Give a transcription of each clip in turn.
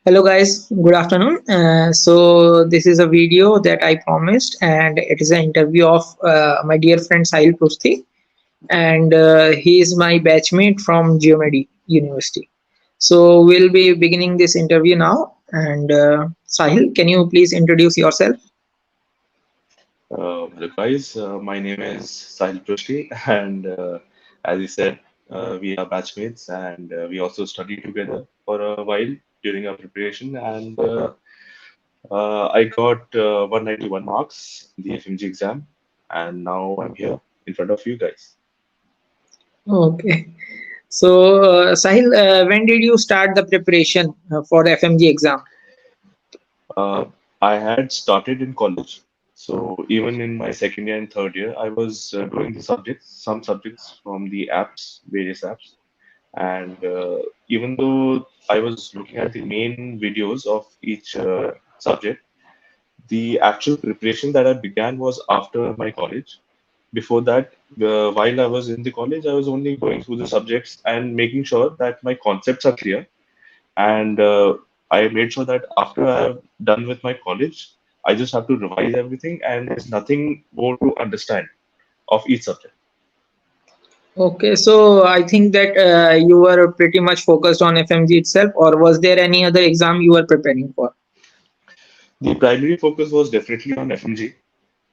Hello guys, good afternoon. So this is a video that I promised, and it is an interview of my dear friend Saahil Prusty, and he is my batchmate from Geomedi University. So we'll be beginning this interview now. And Sahil, can you please introduce yourself? Hello guys, my name is Saahil Prusty, and as you said, we are batchmates, and we also studied together for a while during our preparation. And I got 191 marks in the FMG exam, and now I'm here in front of you guys. Okay. So Sahil, when did you start the preparation for the FMG exam? Uh, I had started in college, so even in my second year and third year, I was doing the subjects, some subjects from the apps, various apps. And even though I was looking at the main videos of each subject, the actual preparation that I began was after my college. Before that, while I was in the college, I was only going through the subjects and making sure that my concepts are clear. And I made sure that after I've done with my college, I just have to revise everything, and there's nothing more to understand of each subject. Okay, so I think that you were pretty much focused on FMG itself, or was there any other exam you were preparing for? The primary focus was definitely on FMG,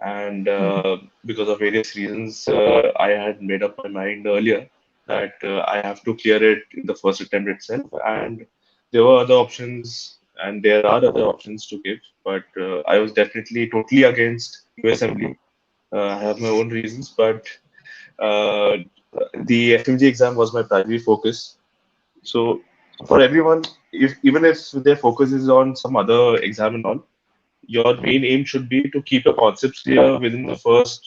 and because of various reasons, I had made up my mind earlier that I have to clear it in the first attempt itself. And there were other options, and there are other options to give, but I was definitely totally against USMLE. I have my own reasons, but uh, the FMG exam was my primary focus. So for everyone, if even if their focus is on some other exam and all, your main aim should be to keep your concepts clear within the first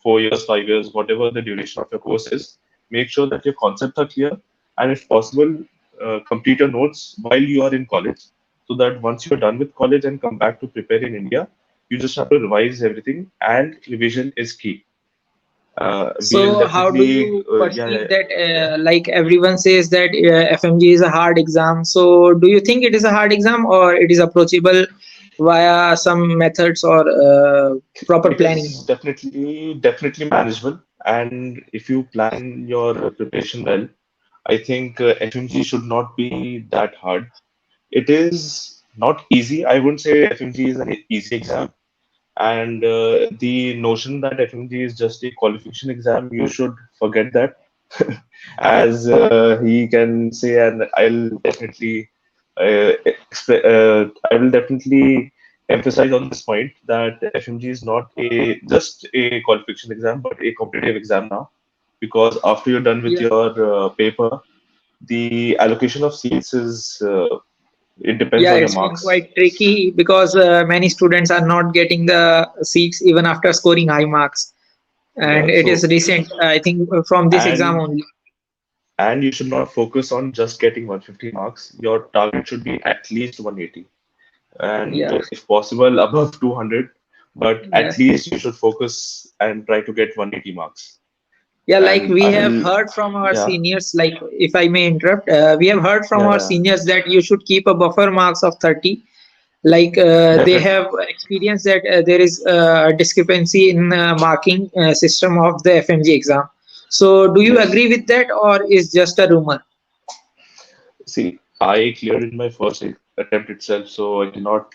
4 years, 5 years, whatever the duration of your course is. Make sure that your concepts are clear, and if possible, complete your notes while you are in college, so that once you're done with college and come back to prepare in India, you just have to revise everything, and revision is key. We'll So, how do definitely, you yeah, yeah, perceive that? yeah. Like everyone says that FMG is a hard exam. So, do you think it is a hard exam, or it is approachable via some methods or proper It planning? is definitely manageable, and if you plan your preparation well, I think FMG should not be that hard. It is not easy. I wouldn't say FMG is an easy exam. And the notion that FMG is just a qualification exam, you should forget that. As he can say, and I will definitely emphasize on this point that FMG is not a just a qualification exam, but a competitive exam now. Because after you're done with Yeah. your paper, the allocation of seats is it depends Yeah, on your it's been marks. quite tricky because many students are not getting the seats even after scoring high marks. And Yeah, it is so recent, I think, from this exam and only. you should not focus on just getting 150 marks. Your target should be at least 180, and Yeah. if possible above 200. But Yeah. at least you should focus and try to get 180 marks. Yeah, like And we I have will, heard from our yeah, seniors, like if I may interrupt, we have heard from yeah, our yeah, seniors that you should keep a buffer marks of 30. Like they definitely. have experienced that there is a discrepancy in marking system of the FMG exam. So, do you Yes. agree with that, or is just a rumor? See, I cleared in my first attempt itself, so I cannot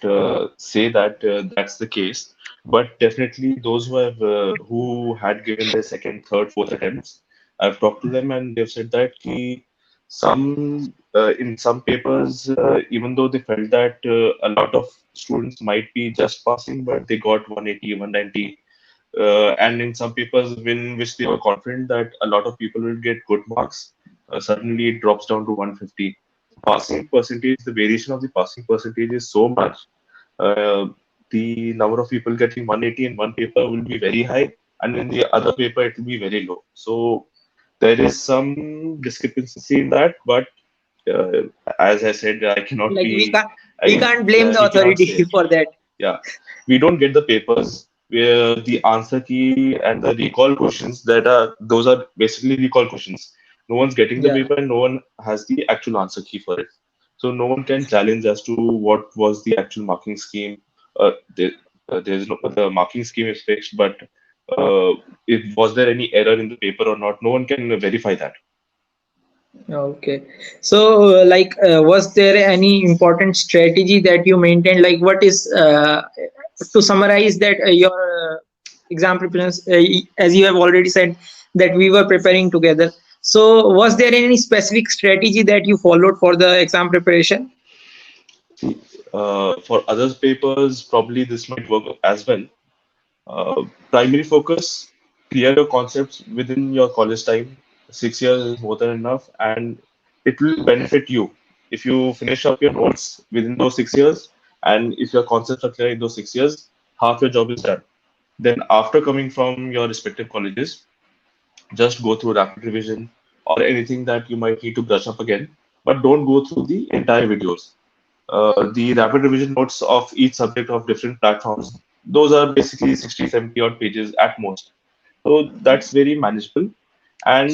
say that that's the case. But definitely, those who had given their second, third, fourth attempts, I've talked to them and they've said that some in some papers, even though they felt that a lot of students might be just passing, but they got 180, 190. And in some papers, in which they were confident that a lot of people will get good marks, suddenly it drops down to 150. Passing percentage, the variation of the passing percentage is so much. Uh, the number of people getting 180 in one paper will be very high, and in the other paper it will be very low. So there is some discrepancy in that, but uh, as I said, I cannot Like be, we can't blame yeah, the we cannot authority say. for that. Yeah, we don't get the papers where the answer key and the recall questions that are those are basically recall questions. No one's getting the Yeah. paper and no one has the actual answer key for it. So no one can challenge as to what was the actual marking scheme. There, there's no the marking scheme is fixed, but if was there any error in the paper or not, no one can verify that. Okay. So, was there any important strategy that you maintained? Like, what is to summarize that your exam preparation, as you have already said, that we were preparing together. So, was there any specific strategy that you followed for the exam preparation? See, for other papers, probably this might work as well. Primary focus, clear your concepts within your college time. 6 years is more than enough, and it will benefit you if you finish up your notes within those 6 years, and if your concepts are clear in those 6 years, half your job is done. Then, after coming from your respective colleges, just go through rapid revision or anything that you might need to brush up again, but don't go through the entire videos. The rapid revision notes of each subject of different platforms, those are basically 60, 70 odd pages at most. So that's very manageable. And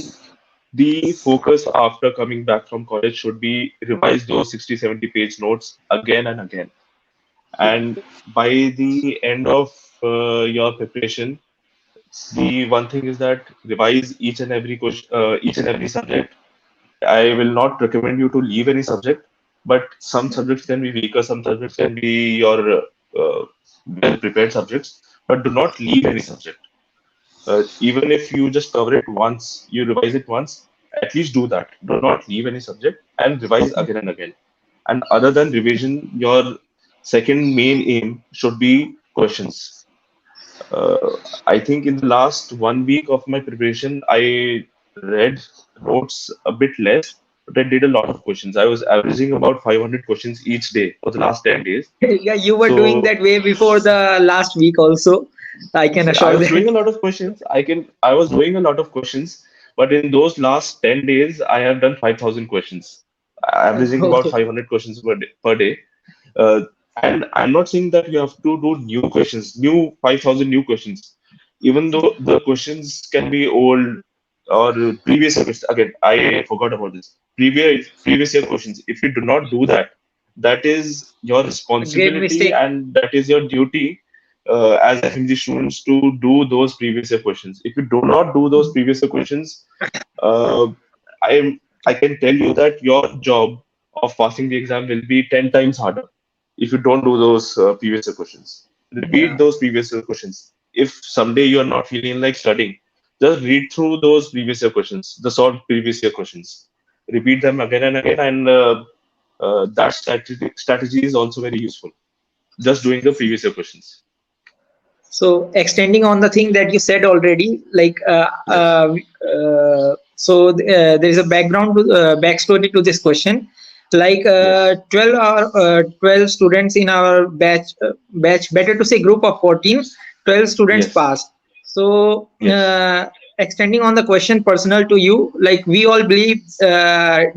the focus after coming back from college should be revise those 60, 70 page notes again and again. And by the end of your preparation, the one thing is that revise each and every question, each and every subject. I will not recommend you to leave any subject, but some subjects can be weaker, some subjects can be your well prepared subjects, but do not leave any subject. Even if you just cover it once, you revise it once, at least do that. Do not leave any subject and revise again and again. And other than revision, your second main aim should be questions. I think in the last 1 week of my preparation, I read notes a bit less, but I did a lot of questions. I was averaging about 500 questions each day for the last 10 days. Yeah, you were doing So that way before the last week also. I can I assure was doing that. a lot of questions. I was doing a lot of questions, but in those last 10 days, I have done 5,000 questions, averaging about Okay. 500 questions per day. Uh, and I'm not saying that you have to do new questions, new 5,000 new questions, even though the questions can be old or previous year questions. Again, I forgot about this. Previous year questions. If you do not do that, that is your A great responsibility mistake. and that is your duty as FMG students to do those previous year questions. If you do not do those previous year questions, uh, I can tell you that your job of passing the exam will be 10 times harder if you don't do those previous year questions. Repeat Yeah. those previous year questions. If someday you are not feeling like studying, just read through those previous year questions, the solved previous year questions. Repeat them again and again, and that strategy is also very useful. Just doing the previous year questions. So extending on the thing that you said already, Yes. there is a backstory to this question. Yes. 12 students in our batch, better to say group of 14, 12 students Yes. passed. So Yes. extending on the question personal to you, like we all believe,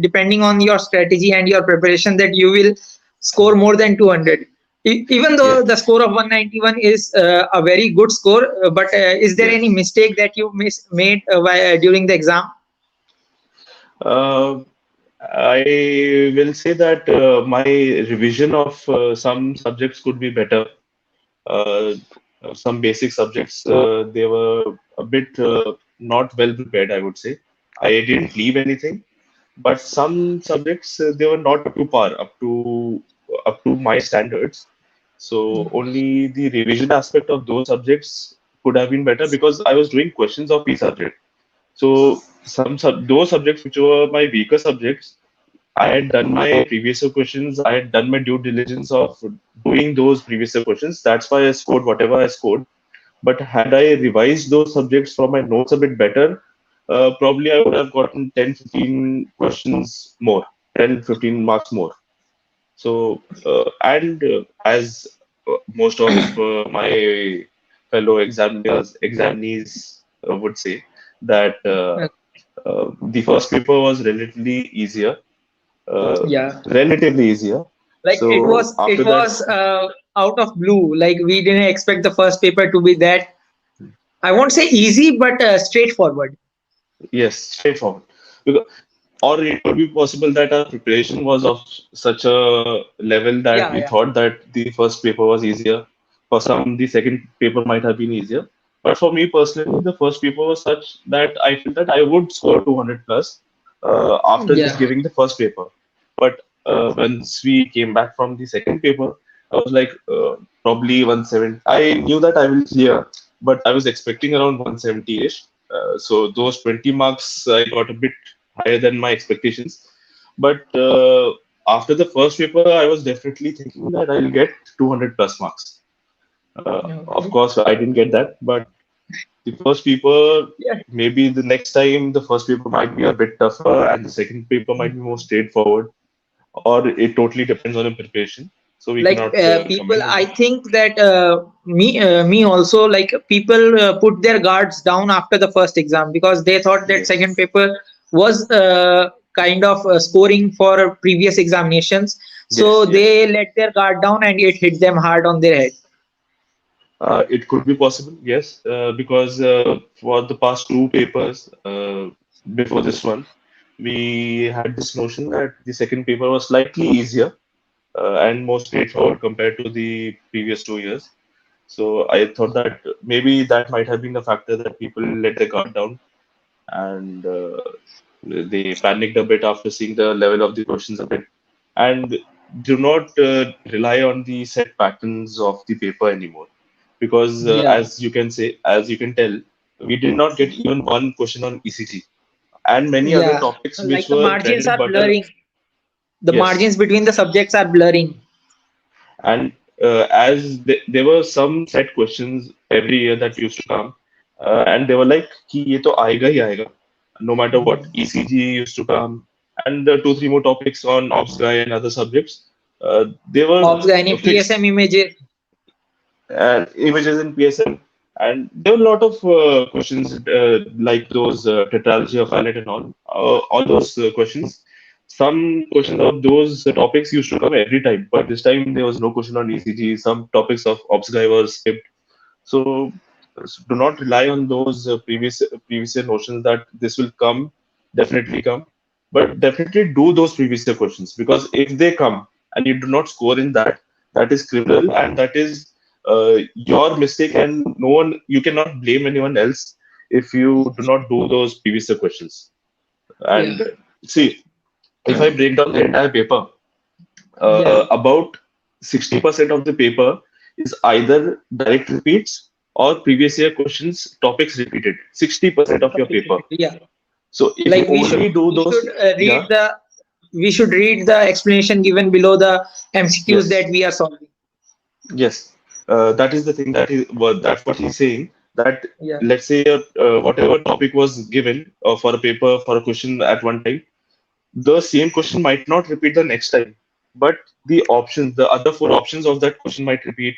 depending on your strategy and your preparation, that you will score more than 200. Even though Yes. the score of 191 is a very good score, but is there any Yes. mistake that you made during the exam? Uh, I will say that my revision of some subjects could be better. Uh, some basic subjects, they were a bit not well prepared, I would say. I didn't leave anything, but some subjects they were not up to par, up to my standards. So only the revision aspect of those subjects could have been better because I was doing questions of each subject. So those subjects which were my weaker subjects, I had done my previous year questions. I had done my due diligence of doing those previous year questions. That's why I scored whatever I scored. But had I revised those subjects from my notes a bit better, probably I would have gotten 10, 15 questions more, 10, 15 marks more. So, and as most of my fellow examinees would say, that the first paper was Yeah, relatively easier. like it So was after it that, was out of blue. Like we didn't expect the first paper to be that, I won't say easy, but straightforward. yes, straightforward. or it could be possible that our preparation was of such a level that Yeah, we yeah, thought that the first paper was easier. For some, the second paper might have been easier. But for me personally, the first paper was such that I feel that I would score 200 plus after just yeah, giving the first paper. But once we came back from the second paper, I was like probably 170. I knew that I will clear, but I was expecting around 170-ish. So those 20 marks I got a bit higher than my expectations. But after the first paper, I was definitely thinking that I'll get 200 plus marks. Of okay. course, I didn't get that, but the first paper, Yeah. maybe the next time, the first paper might be a bit tougher and the second paper might be more straightforward, or it totally depends on your preparation. So we Like cannot people, comment on I that. think that me also, like people put their guards down after the first exam because they thought that second Yes, paper was kind of scoring for previous examinations, so yes, they yes. let their guard down and it hit them hard on their head. It could be possible, yes, because for the past two papers before this one, we had this notion that the second paper was slightly easier and more straightforward compared to the previous 2 years. So I thought that maybe that might have been the factor that people let their guard down and they panicked a bit after seeing the level of the questions a bit. And do not rely on the set patterns of the paper anymore, because Yeah, as you can tell, we did not get even one question on ECG and many other yeah, topics like which the were bread margins and are butter. blurring, the Yes, margins between the subjects are blurring. and as there were some set questions every year that used to come, and they were like, "कि ये तो आएगा ही आएगा," no matter what. ECG used to come, and two, three more topics on Ops Guy and other subjects. They were Of any PSM fixed. images. And images in PSM. And there were a lot of questions like those tetralogy of Violet and all those questions. Some questions of those topics used to come every time, but this time there was no question on ECG. Some topics of Ops Guy were skipped. So do not rely on those previous year notions that this will come, definitely come, but definitely do those previous year questions, because if they come and you do not score in that, that is criminal and that is your mistake, and no one, you cannot blame anyone else if you do not do those previous year questions. Yeah, And see, if I break down the entire paper, yeah, about 60% of the paper is either direct repeats or previous year questions, topics repeated. 60% of your paper. yeah. So if you Like we should only do we should those, read yeah, the we should read the explanation given below the MCQs that yes, we are solving. yes, that is the thing that is, well, that's what he's saying. That Yeah, let's say whatever topic was given for a paper for a question at one time, the same question might not repeat the next time, but the other four options of that question might repeat,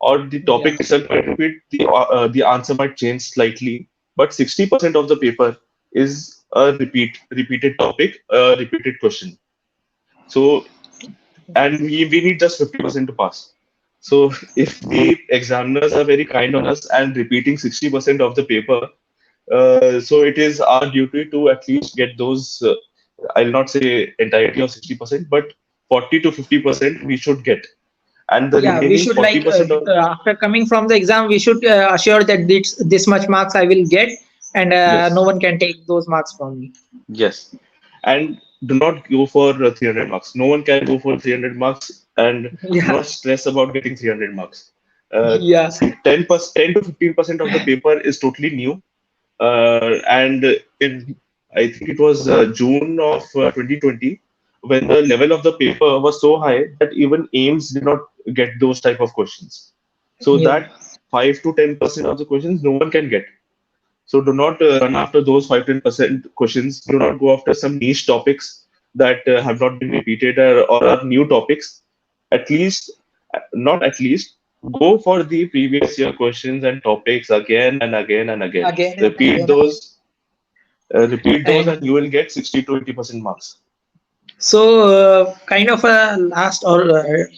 or the yeah, topic itself might repeat. The answer might change slightly, but 60% of the paper is a repeated topic, a repeated question. So, and we need just 50% to pass. So, if the examiners are very kind on us and repeating 60% of the paper, so it is our duty to at least get those. I'll not say entirety of 60%, but 40 to 50% we should get, and the yeah. We remaining should 40% of, after coming from the exam, we should assure that this much marks I will get, and no yes, one can take those marks from me. yes, and do not go for 300 marks. No one can go for 300 marks, and do Yeah, not stress about getting 300 marks. yeah, See, 10 to 15% of the paper is totally new, and in I think it was June of 2020 when the level of the paper was so high that even AIMS did not get those type of questions. So yeah, that 5 to 10% of the questions no one can get. So do not run after those 5 to 10% questions. Do not go after some niche topics that have not been repeated, or are new topics. At least, not at least, go for the previous year questions and topics again and again and again. again and again. Repeat those, And and you will get 60 to 80% marks. so, kind of a last, or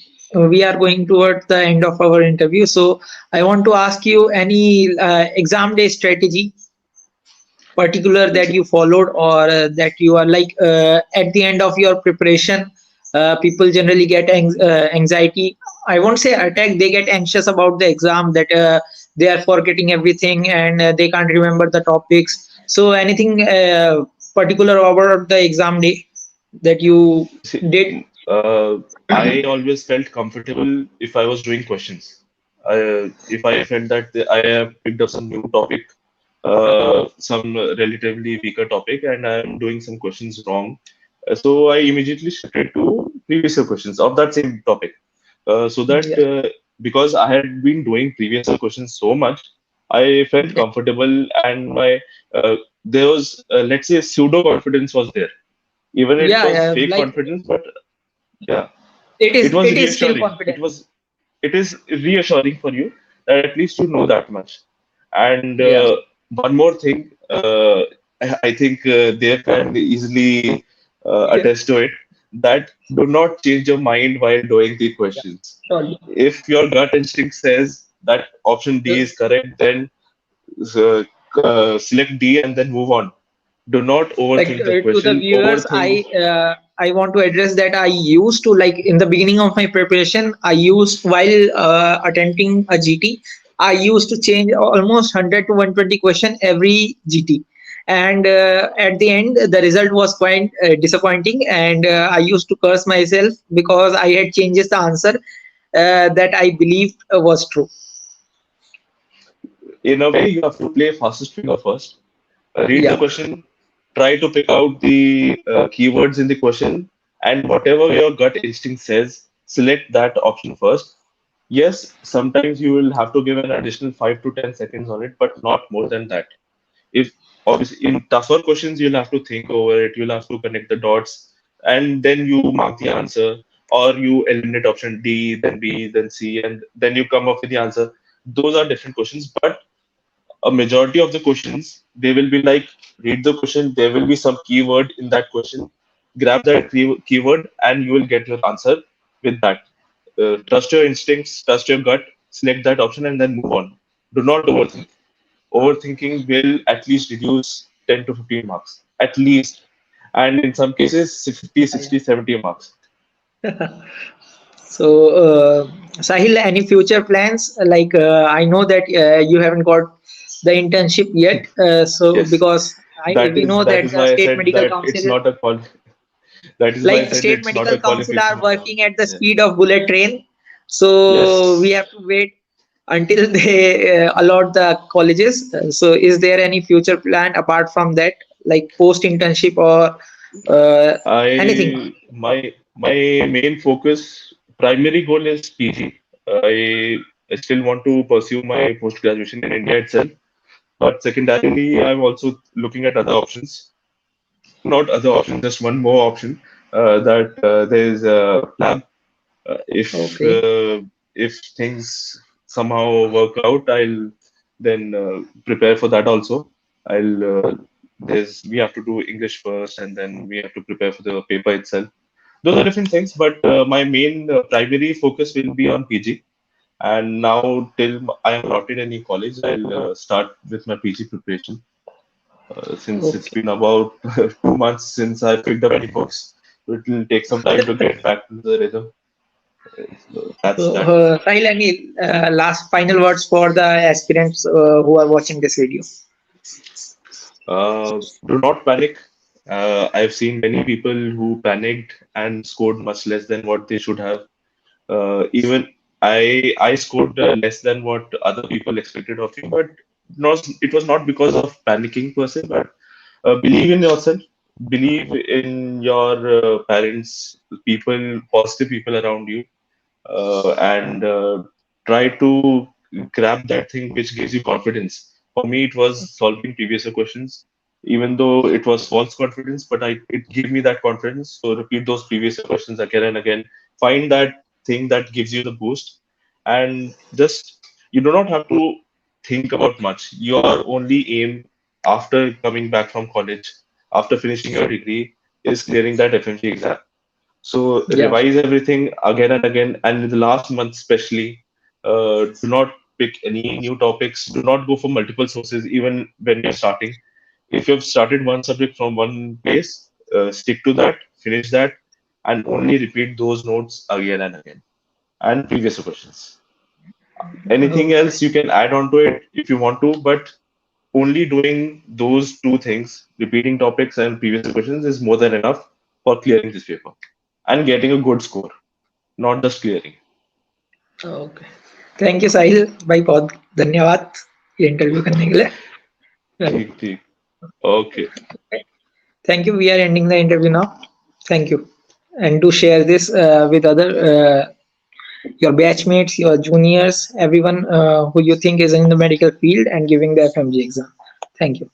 we are going toward the end of our interview. So, I want to ask you any exam day strategy. particular that you followed, or that you are like at the end of your preparation, people generally get anxiety. I won't say attack, they get anxious about the exam, that they are forgetting everything and they can't remember the topics. So anything particular about the exam day that you See, did? I always felt comfortable if I was doing questions. If I felt that I have picked up some new topic, some relatively weaker topic, and I am doing some questions wrong, so I immediately shifted to previous year questions of that same topic. So that Yeah. because I had been doing previous year questions so much, I felt comfortable, and my there was let's say pseudo confidence was there. Even it Yeah, was yeah, fake like confidence, but yeah, it is, it was it is still reassuring. confident. It is reassuring for you that at least you know that much. And Yeah. one more thing, I think they can easily Yeah. attest to it, that do not change your mind while doing the Yeah, questions. surely. If your gut instinct says that option D is correct, then uh, select D and then move on. Do not Like overthink the to the question. viewers, Overthink. I want to address that I used to, like in the beginning of my preparation, I used, while attempting a GT, I used to change almost 100 to 120 question every GT, and at the end the result was quite disappointing, and I used to curse myself because I had changes the answer that I believed was true. In a way, you have to play fastest finger first. Read the Yeah. question, try to pick out the keywords in the question, and whatever your gut instinct says, select that option first. Yes, sometimes you will have to give an additional 5 to 10 seconds on it, but not more than that. If obviously in tougher questions, you'll have to think over it, you'll have to connect the dots, and then you mark the answer, or you eliminate option D, then B, then C, and then you come up with the answer. Those are different questions, but a majority of the questions, they will be like, read the question, there will be some keyword in that question, grab that keyword, and you will get your answer with that. Trust your instincts, trust your gut, select that option, and then move on. Do not overthink. Overthinking will at least reduce 10 to 15 marks, at least. And in some cases, 50, 60, 70 marks. So, Sahil, any future plans? Like, I know that you haven't got the internship yet. So, Yes. because we know That that is the why I state said medical that it's council, not a qual. That is why I like said state it's not medical a council, are qualification exam. working at the Yeah. speed of bullet train. So, we Yes. have to wait until they allot the colleges. So, is there any future plan apart from that, like post internship or anything? My main focus, primary goal is PG. I still want to pursue my post graduation in India itself, but secondarily, I'm also looking at other options. Not other options, just one more option. That there is a plan. Uh, if Okay. uh, if things somehow work out, I'll then prepare for that also. I'll there's we have to do English first, and then we have to prepare for the paper itself. Those are different things, but my main primary focus will be on PG. And now, till I am allotted any college, I'll start with my PG preparation. Since it's Okay. been about 2 months since I picked up any books, it will take some time to get back to the rhythm. So that's So, that. Sahil, any last final words for the aspirants who are watching this video? Do not panic. I've seen many people who panicked and scored much less than what they should have. Even I scored less than what other people expected of you, but it was not because of panicking per se, but believe in yourself, believe in your parents, people, positive people around you, and try to grab that thing which gives you confidence. For me, it was solving previous year questions, even though it was false confidence, but it gave me that confidence. So repeat those previous year questions again and again. Find that thing that gives you the boost, and just you do not have to think about much. Your only aim after coming back from college, after finishing your degree, is clearing that FMG exam. So Yeah. revise everything again and again, and in the last month especially, do not pick any new topics. Do not go for multiple sources even when you're starting. If you've started one subject from one place, stick to that, finish that, and only repeat those notes again and again, and previous questions. Anything Okay. else you can add on to it if you want to, but only doing those two things, repeating topics and previous questions, is more than enough for clearing this paper and getting a good score, not just clearing. Okay thank you Sahil भाई बहुत धन्यवाद ये interview करने के लिए well ठीक ठीक okay thank you we are ending the interview now thank you and do share this with other your batchmates your juniors everyone who you think is in the medical field and giving the FMG exam thank you